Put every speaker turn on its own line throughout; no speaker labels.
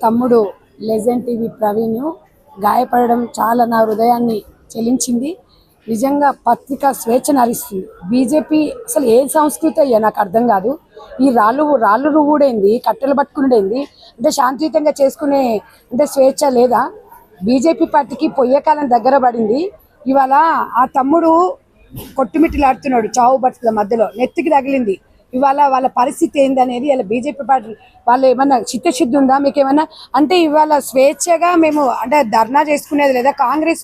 తమ్ముడు legend TV Praveen గాయపడడం చాలా నా హృదయాన్ని చెలించింది. నిజంగా పత్రిక స్వేచ్ఛను హరిస్తుంది. బీజేపీ అసలు ఏ సంస్కృతి అయ్యా నాకు అర్థం కాదు. ఈ రాళ్ళు రువ్వుడేంది, కట్టెలు పట్టుకునేది అంటే శాంతియుతంగా చేసుకునే అంటే స్వేచ్ఛ లేదా? బీజేపీ పార్టీకి పొయ్యే కాలం దగ్గర పడింది. ఇవాళ ఆ తమ్ముడు కొట్టుమిట్టిలాడుతున్నాడు, చావు బతుకుల మధ్యలో నెత్తికి తగిలింది. ఇవాళ వాళ్ళ పరిస్థితి ఏందనేది ఇలా బీజేపీ పార్టీ వాళ్ళు ఏమన్నా చిత్తశుద్ధి ఉందా మీకు ఏమన్నా? అంటే ఇవాళ స్వేచ్ఛగా మేము అంటే ధర్నా చేసుకునేది లేదా? కాంగ్రెస్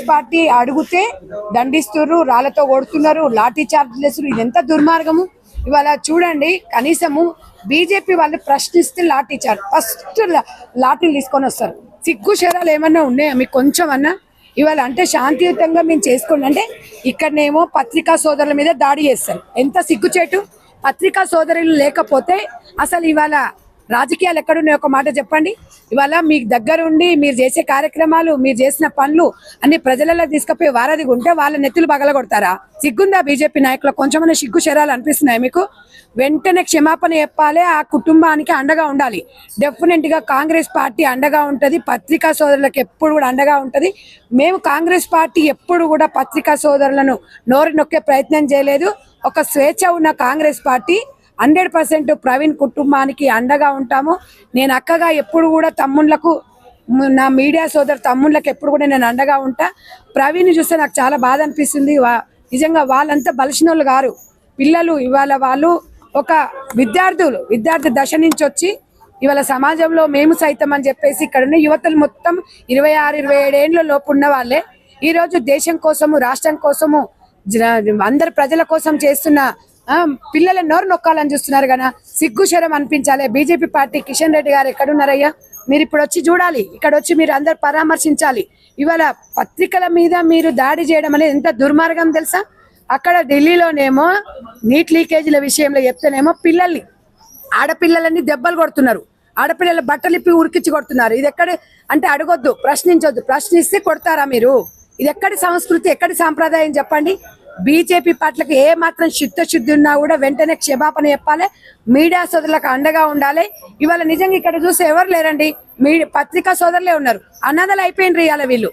పార్టీ అడిగితే దండిస్తున్నారు, రాళ్లతో కొడుతున్నారు, లాఠీ చార్జ్ చేస్తున్నారు. ఇది ఎంత దుర్మార్గము! ఇవాళ చూడండి, కనీసము బీజేపీ వాళ్ళు ప్రశ్నిస్తే లాఠీ చార్జ్, ఫస్ట్ లాఠీలు తీసుకొని వస్తారు. సిగ్గు శరాలు ఏమన్నా ఉన్నాయా మీకు కొంచెం అన్నా? ఇవాళ అంటే శాంతియుతంగా మేము చేసుకోండి అంటే ఇక్కడనేమో పత్రికా సోదరుల మీద దాడి చేస్తారు. ఎంత సిగ్గుచేటు! పత్రికా సోదరులు లేకపోతే అసలు ఇవాళ రాజకీయాలు ఎక్కడున్నాయి ఒక మాట చెప్పండి. ఇవాళ మీకు దగ్గరుండి మీరు చేసే కార్యక్రమాలు, మీరు చేసిన పనులు అన్ని ప్రజలలో తీసుకుపోయి వారధి ఉంటే వాళ్ళ నెత్తులు పగలగొడతారా? సిగ్గుందా బీజేపీ నాయకులకు? కొంచెమన్నా సిగ్గు శరాలు అనిపిస్తున్నాయి మీకు? వెంటనే క్షమాపణ చెప్పాలి, ఆ కుటుంబానికి అండగా ఉండాలి. డెఫినెట్గా కాంగ్రెస్ పార్టీ అండగా ఉంటుంది, పత్రికా సోదరులకు ఎప్పుడు కూడా అండగా ఉంటుంది. మేము కాంగ్రెస్ పార్టీ ఎప్పుడు కూడా పత్రికా సోదరులను నోరు నొక్కే ప్రయత్నం చేయలేదు. ఒక స్వేచ్ఛ ఉన్న కాంగ్రెస్ పార్టీ 100% ప్రవీణ్ కుటుంబానికి అండగా ఉంటాము. నేను అక్కగా ఎప్పుడు కూడా తమ్ముళ్లకు, నా మీడియా సోదరు తమ్ముళ్ళకి ఎప్పుడు కూడా నేను అండగా ఉంటా. ప్రవీణ్ చూస్తే నాకు చాలా బాధ అనిపిస్తుంది. నిజంగా వాళ్ళంతా బలిసినోళ్ళు గారు పిల్లలు. ఇవాళ వాళ్ళు ఒక విద్యార్థి దశ నుంచి వచ్చి ఇవాళ సమాజంలో మేము సైతం అని చెప్పేసి ఇక్కడ ఉన్న యువతలు మొత్తం 26-27 ఏళ్ళ లోపు ఉన్న వాళ్ళే ఈరోజు దేశం కోసము, రాష్ట్రం కోసము, అందరి ప్రజల కోసం చేస్తున్న పిల్లల నోరు నొక్కాలని చూస్తున్నారు కదా. సిగ్గు శరం అనిపించాలి. బీజేపీ పార్టీ కిషన్ రెడ్డి గారు ఎక్కడున్నారయ్యా? మీరు ఇప్పుడు వచ్చి చూడాలి, ఇక్కడ వచ్చి మీరు అందరు పరామర్శించాలి. ఇవాళ పత్రికల మీద మీరు దాడి చేయడం అనేది ఎంత దుర్మార్గం తెలుసా? అక్కడ ఢిల్లీలోనేమో నీట్ లీకేజీల విషయంలో చెప్తేనేమో ఆడపిల్లలన్నీ దెబ్బలు కొడుతున్నారు, ఆడపిల్లల బట్టలు ఇప్పి ఉరికించి కొడుతున్నారు. ఇది ఎక్కడ అంటే అడగొద్దు, ప్రశ్నించొద్దు, ప్రశ్నిస్తే కొడతారా మీరు? ఇది ఎక్కడి సంస్కృతి, ఎక్కడి సాంప్రదాయం చెప్పండి? బీజేపీ పార్టీలకు ఏ మాత్రం చిత్తశుద్ధి ఉన్నా కూడా వెంటనే క్షమాపణ చెప్పాలి, మీడియా సోదరులకు అండగా ఉండాలి. ఇవాళ నిజంగా ఇక్కడ చూస్తే ఎవరు లేరండి, పత్రికా సోదరులే ఉన్నారు. అనాథలు అయిపోయినరు ఇవాళ వీళ్ళు.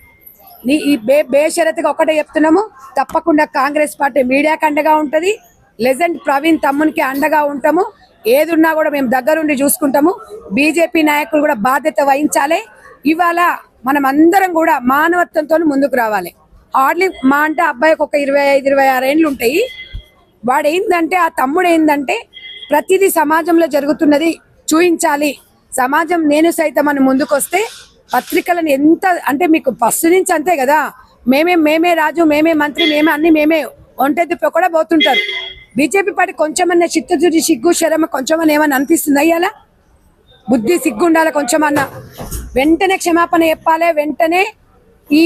ఈ బేషరతుగా ఒకటే చెప్తున్నాము, తప్పకుండా కాంగ్రెస్ పార్టీ మీడియాకి అండగా ఉంటుంది, లెజెండ్ ప్రవీణ్ తమ్మునికి అండగా ఉంటాము. ఏది ఉన్నా కూడా మేము దగ్గరుండి చూసుకుంటాము. బీజేపీ నాయకులు కూడా బాధ్యత వహించాలి. ఇవాళ మనం అందరం కూడా మానవత్వంతో ముందుకు రావాలి. హార్డ్లీ మా అంటే అబ్బాయికి ఒక 25-26 ఏళ్ళు ఉంటాయి. వాడు ఏంటంటే, ఆ తమ్ముడు ఏంటంటే ప్రతిదీ సమాజంలో జరుగుతున్నది చూయించాలి, సమాజం నేను సైతం అని ముందుకు వస్తే పత్రికలను ఎంత అంటే మీకు ఫస్ట్ నుంచి అంతే కదా, మేమే రాజు, మేమే మంత్రి, మేమే ఒంటెద్దు కూడా పోతుంటారు. బీజేపీ పార్టీ కొంచెమన్నా చిత్తశుద్ధి, సిగ్గు శరమ కొంచెమన్నా ఏమన్నా అనిపిస్తుంది అయ్యాలా? బుద్ధి సిగ్గు ఉండాలి కొంచెమన్నా. వెంటనే క్షమాపణ చెప్పాలి. వెంటనే ఈ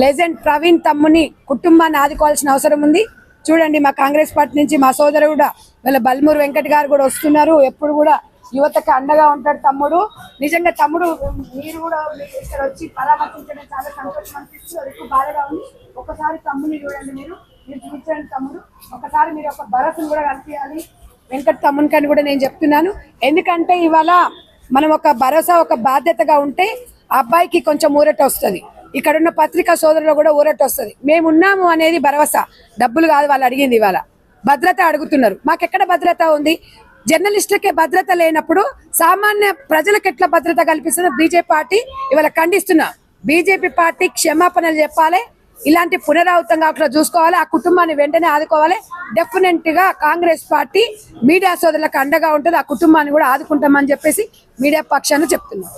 లెజెండ్ ప్రవీణ్ తమ్ముని కుటుంబాన్ని ఆదుకోవాల్సిన అవసరం ఉంది. చూడండి, మా కాంగ్రెస్ పార్టీ నుంచి మా సోదరు కూడా వీళ్ళ బల్మూరు వెంకట్ గారు కూడా వస్తున్నారు. ఎప్పుడు కూడా యువతకి అండగా ఉంటాడు తమ్ముడు. నిజంగా తమ్ముడు మీరు కూడా ఇక్కడ వచ్చి పరామర్శించడం చాలా సంతోషం అనిపిస్తుంది, ఎక్కువ బాధగా ఉంది. ఒకసారి తమ్ముని చూడండి, మీరు చూపించండి తమ్ముడు. ఒకసారి మీరు ఒక భరోసాను కూడా కల్పించాలి వెంకట్ తమ్మునికి అని కూడా నేను చెప్తున్నాను. ఎందుకంటే ఇవాళ మనం ఒక భరోసా, ఒక బాధ్యతగా ఉంటే ఆ అబ్బాయికి కొంచెం ఊరట వస్తుంది, ఇక్కడున్న పత్రికా సోదరులు కూడా ఊరట వస్తుంది. మేమున్నాము అనేది భరోసా, డబ్బులు కాదు వాళ్ళు అడిగింది. ఇవాళ భద్రత అడుగుతున్నారు. మాకెక్కడ భద్రత ఉంది? జర్నలిస్టులకే భద్రత లేనప్పుడు సామాన్య ప్రజలకు ఎట్లా భద్రత కల్పిస్తుందో బీజేపీ పార్టీ ఇవాళ ఖండిస్తున్నా. బీజేపీ పార్టీ క్షమాపణలు చెప్పాలి, ఇలాంటి పునరావృతం కాకుండా చూసుకోవాలి, ఆ కుటుంబాన్ని వెంటనే ఆదుకోవాలి. డెఫినెట్ గా కాంగ్రెస్ పార్టీ మీడియా సోదరులకు అండగా ఉంటుంది, ఆ కుటుంబాన్ని కూడా ఆదుకుంటామని చెప్పేసి మీడియా పక్షాన్ని చెప్తున్నాం.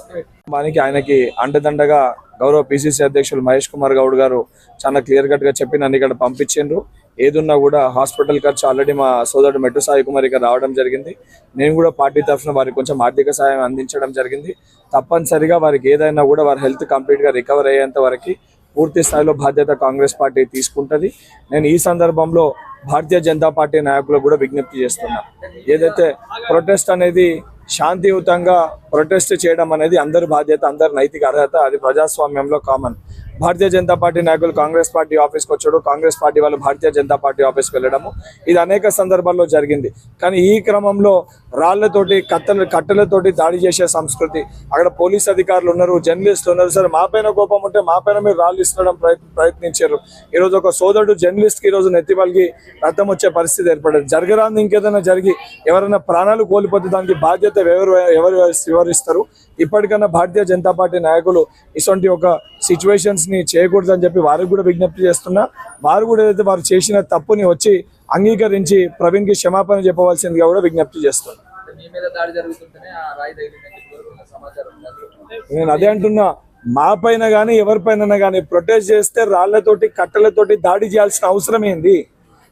ఆయనకి అండదండగా గౌరవ పిసిసి అధ్యక్షులు మహేష్ కుమార్ గౌడ్ గారు చాలా క్లియర్ కట్ గా చెప్పి నన్ను ఇక్కడ పంపించిండ్రు. ఏదున్నా కూడా హాస్పిటల్ ఖర్చు ఆల్రెడీ మా సోదరుడు మెట్టు సాయి కుమార్ ఇక్కడ రావడం జరిగింది. నేను కూడా పార్టీ తరఫున వారికి కొంచెం ఆర్థిక సాయం అందించడం జరిగింది. తప్పనిసరిగా వారికి ఏదైనా కూడా వారి హెల్త్ కంప్లీట్ గా రికవర్ అయ్యేంత వరకు పూర్తి స్థాయిలో బాధ్యత కాంగ్రెస్ పార్టీ తీసుకుంటుంది. నేను ఈ సందర్భంలో భారతీయ జనతా పార్టీ నాయకులకు కూడా విజ్ఞప్తి చేస్తున్నా, ఏదైతే ప్రొటెస్ట్ అనేది శాంతియుతంగా ప్రొటెస్ట్ చేయడం అనేది అందరి బాధ్యత, అందరి నైతిక అర్హత, అది ప్రజాస్వామ్యంలో కామన్. భారతీయ జనతా పార్టీ నాయకులు కాంగ్రెస్ పార్టీ ఆఫీస్కి వచ్చాడు, కాంగ్రెస్ పార్టీ వాళ్ళు భారతీయ జనతా పార్టీ ఆఫీస్కి వెళ్ళడము ఇది అనేక సందర్భాల్లో జరిగింది. కానీ ఈ క్రమంలో రాళ్లతోటి కట్టెలతోటి దాడి చేసే సంస్కృతి, అక్కడ పోలీస్ అధికారులు ఉన్నారు, జర్నలిస్టులు ఉన్నారు. సరే మా పైన కోపం ఉంటే మా పైన మీరు రాళ్ళు ఇస్తడం ప్రయత్నించారు. ఈరోజు ఒక సోదరుడు జర్నలిస్ట్కి ఈరోజు నెత్తిపలికి రక్తం వచ్చే పరిస్థితి ఏర్పడింది. జరగరాంది ఇంకేదైనా జరిగి ఎవరైనా ప్రాణాలు కోల్పోతే దానికి బాధ్యత ఎవరు వివరిస్తారు? ఇప్పటికన్నా భారతీయ జనతా పార్టీ నాయకులు ఇటువంటి ఒక సిచ్యువేషన్స్ ని చేయకూడదని చెప్పి వారికి కూడా విజ్ఞప్తి చేస్తున్నా. వారు కూడా ఏదైతే వారు చేసిన తప్పుని వచ్చి అంగీకరించి ప్రవీణ్ కి క్షమాపణ చెప్పవలసిందిగా కూడా విజ్ఞప్తి చేస్తున్నా. నేను అదే అంటున్నా, మా పైన కానీ ఎవరిపైన కానీ ప్రొటెస్ట్ చేస్తే రాళ్లతోటి కట్టెలతోటి దాడి చేయాల్సిన అవసరం ఏంది?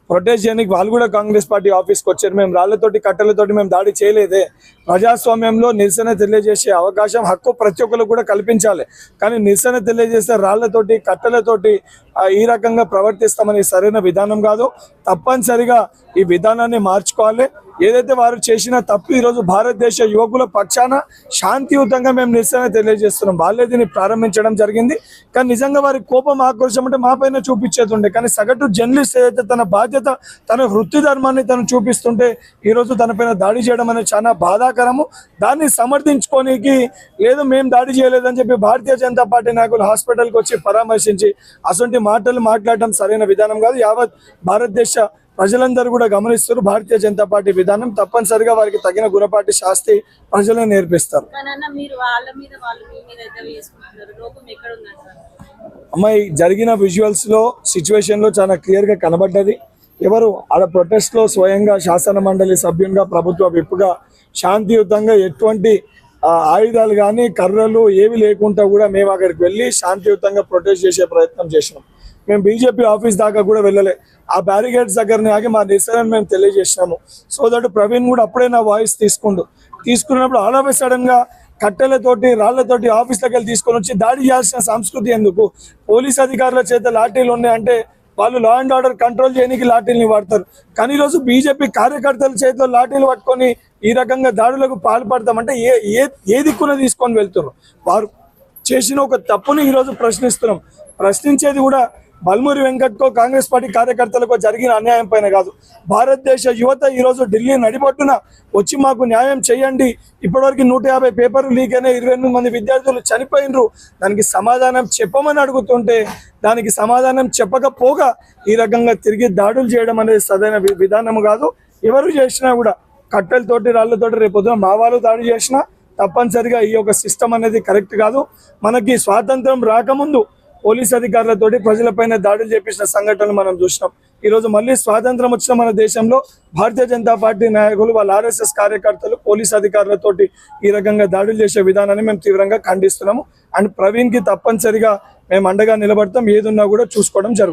ప్రొటెస్ట్ చేయడానికి వాళ్ళు కూడా కాంగ్రెస్ పార్టీ ఆఫీస్కి వచ్చారు. మేము రాళ్లతోటి కట్టెలతోటి మేము దాడి చేయలేదే. ప్రజాస్వామ్యంలో నిరసన తెలియజేసే అవకాశం, హక్కు ప్రతి ఒక్కరు కూడా కల్పించాలి. కానీ నిరసన తెలియజేస్తే రాళ్లతోటి కట్టెలతోటి ఈ రకంగా ప్రవర్తిస్తామని సరైన విధానం కాదు. తప్పనిసరిగా ఈ విధానాన్ని మార్చుకోవాలి. ఏదైతే వారు చేసిన తప్పు ఈరోజు భారతదేశ యువకుల పక్షాన శాంతియుతంగా మేము నిరసన తెలియజేస్తున్నాం. వాళ్ళే దీన్ని ప్రారంభించడం జరిగింది. కానీ నిజంగా వారి కోపం ఆక్రోశం అంటే మా పైన చూపించేది ఉండే. కానీ సగటు జర్నలిస్ట్ ఏదైతే తన బాధ్యత, తన వృత్తి ధర్మాన్ని తను చూపిస్తుంటే ఈరోజు తనపైన దాడి చేయడం అనేది చాలా బాధాకరము. దాన్ని సమర్థించుకోనికి లేదు మేము దాడి చేయలేదని చెప్పి భారతీయ జనతా పార్టీ నాయకులు హాస్పిటల్కి వచ్చి పరామర్శించి అసలు మాటలు మాట్లాడటం సరైన విధానం కాదు. యావత్ భారతదేశ ప్రజలందరూ కూడా గమనిస్తారు భారతీయ జనతా పార్టీ విధానం. తప్పనిసరిగా వారికి తగిన గుణపాటి శాస్తి ప్రజలను నేర్పిస్తారు. అమ్మాయి జరిగిన విజువల్స్ లో సిచ్యువేషన్ లో చాలా క్లియర్ గా కనబడ్డది. ఎవరు ఆడ ప్రొటెస్ట్ లో స్వయంగా శాసన మండలి సభ్యునిగా, ప్రభుత్వ విప్పుగా శాంతియుతంగా ఎటువంటి ఆయుధాలు కానీ కర్రలు ఏవి లేకుండా కూడా మేము అక్కడికి వెళ్ళి శాంతియుతంగా ప్రొటెస్ట్ చేసే ప్రయత్నం చేసినాం. మేము బీజేపీ ఆఫీస్ దాకా కూడా వెళ్ళలే. ఆ బ్యారిగేడ్స్ దగ్గరనే ఆగి మా నిరసనను మేము తెలియజేసినాము. సోదరుడు ప్రవీణ్ కూడా అప్పుడే నా వాయిస్ తీసుకున్నప్పుడు ఆల్ ఆఫ్ సడన్ గా కట్టెలతోటి రాళ్లతోటి ఆఫీస్లోకి వెళ్ళి తీసుకొని వచ్చి దాడి చేయాల్సిన సంస్కృతి ఎందుకు? పోలీస్ అధికారుల చేత లాఠీలు ఉన్నాయంటే వాళ్ళు లా అండ్ ఆర్డర్ కంట్రోల్ చేయడానికి లాఠీల్ని వాడతారు. కానీ ఈరోజు బీజేపీ కార్యకర్తల చేతిలో లాఠీలు పట్టుకొని ఈ రకంగా దాడులకు పాల్పడతామంటే ఏ దిక్కున తీసుకొని వెళ్తున్నారు? వారు చేసిన ఒక తప్పుని ఈరోజు ప్రశ్నిస్తున్నాం. ప్రశ్నించేది కూడా బల్మూరి వెంకట్కో కాంగ్రెస్ పార్టీ కార్యకర్తలకు జరిగిన అన్యాయం పైన కాదు. భారతదేశ యువత ఈరోజు ఢిల్లీ నడిబొట్టున వచ్చి మాకు న్యాయం చేయండి, ఇప్పటివరకు 150 పేపర్లు లీక్ అయినా 28 మంది విద్యార్థులు చనిపోయినరు, దానికి సమాధానం చెప్పమని అడుగుతుంటే దానికి సమాధానం చెప్పకపోగా ఈ రకంగా తిరిగి దాడులు చేయడం అనేది సరైన విధానం కాదు. ఎవరు చేసినా కూడా కట్టెలతోటి రాళ్లతోటి రేపొద్దున మా వాళ్ళు దాడి చేసినా తప్పనిసరిగా ఈ యొక్క సిస్టమ్ అనేది కరెక్ట్ కాదు. మనకి స్వాతంత్రం రాకముందు పోలీస్ అధికారులతోటి ప్రజలపైన దాడులు చేపించిన సంఘటనలు మనం చూసినాం. ఈరోజు మళ్ళీ స్వాతంత్రం వచ్చిన మన దేశంలో భారతీయ జనతా పార్టీ నాయకులు, వాళ్ళ ఆర్ఎస్ఎస్ కార్యకర్తలు పోలీస్ అధికారులతోటి ఈ రకంగా దాడులు చేసే విధానాన్ని మేము తీవ్రంగా ఖండిస్తున్నాము. అండ్ ప్రవీణ్కి తప్పనిసరిగా మేము అండగా నిలబడతాం. ఏదున్నా కూడా చూసుకోవడం జరుగుతుంది.